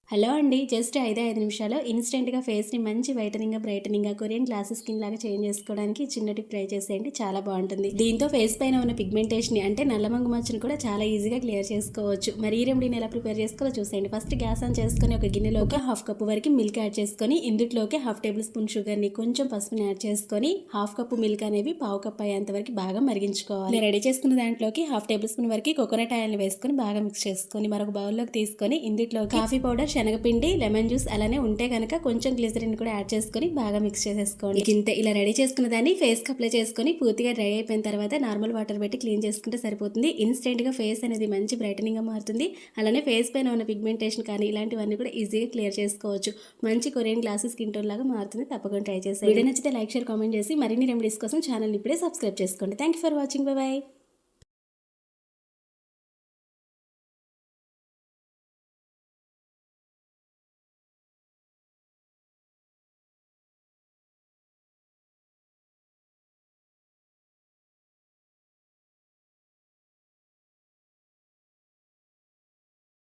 Hello అండి. Just 5 నిమిషాల్లో ఇన్‌స్టెంట్‌గా ఫేస్‌ని మంచి వైటనింగ్‌గా, బ్రైటనింగ్‌గా, కొరియన్ గ్లాసెస్ స్కిన్ లాగా చేంజ్ చేసుకోవడానికి చిన్న టిప్ ట్రై చేసేయండి. చాలా బాగుంటుంది. దీంతో ఫేస్ పైన ఉన్న పిగ్మెంటేషన్‌ని అంటే నల్లమంగు మచ్చను కూడా చాలా ఈజీగా క్లియర్ చేసుకోవచ్చు. మరి ఈ రెమెడీని ఎలా ప్రిపేర్ చేసుకోవాలో చూసేయండి. ఫస్ట్ గ్యాస్ ఆన్ చేసుకొని ఒక గిన్నెలోకి హాఫ్ కప్ వరకు మిల్క్ యాడ్ చేసుకొని ఇందులోకి హాఫ్ టేబుల్ స్పూన్ షుగర్‌ని కొంచెం పసుపుని యాడ్ చేసుకొని హాఫ్ కప్పు మిల్క్ అనేవి పావు కప్ అయ్యేంత వరకు బాగా మరిగించుకోవాలి. రెడీ చేసుకున్న దాంట్లోకి హాఫ్ టేబుల్ స్పూన్ వరకు కోకోనట్ ఆయిల్ని వేసుకొని బాగా మిక్స్ చేసుకొని మరొక బౌల్లోకి తీసుకొని ఇందులో కాఫీ పౌడర్, శనగపిండి, లెమన్ జ్యూస్ అలానే ఉంటే కనుక కొంచెం గ్లిజరిన్ కూడా యాడ్ చేసుకొని బాగా మిక్స్ చేసేసుకోండి. ఇంతే, ఇలా రెడీ చేసుకున్న దాన్ని ఫేస్కి అప్లై చేసుకొని పూర్తిగా డ్రై అయిపోయిన తర్వాత నార్మల్ వాటర్ పెట్టి క్లీన్ చేసుకుంటే సరిపోతుంది. ఇన్స్టెంట్గా ఫేస్ అనేది మంచి బ్రైటనింగ్గా మారుతుంది. అలానే ఫేస్ పైన ఉన్న పిగ్మెంటేషన్ కానీ ఇలాంటివన్నీ కూడా ఈజీగా క్లియర్ చేసుకోవచ్చు. మంచి కొరియన్ గ్లాసెస్ స్కిన్ టోన్ లాగా మారుతుంది. తప్పకుండా ట్రై చేసేయండి. వీడియో నచ్చితే లైక్, షేర్, కామెంట్ చేసి మరిన్ని రెమెడీస్ కోసం ఛానల్ ఇప్పుడే సబ్స్క్రైబ్ చేసుకోండి. Thank you for watching. By.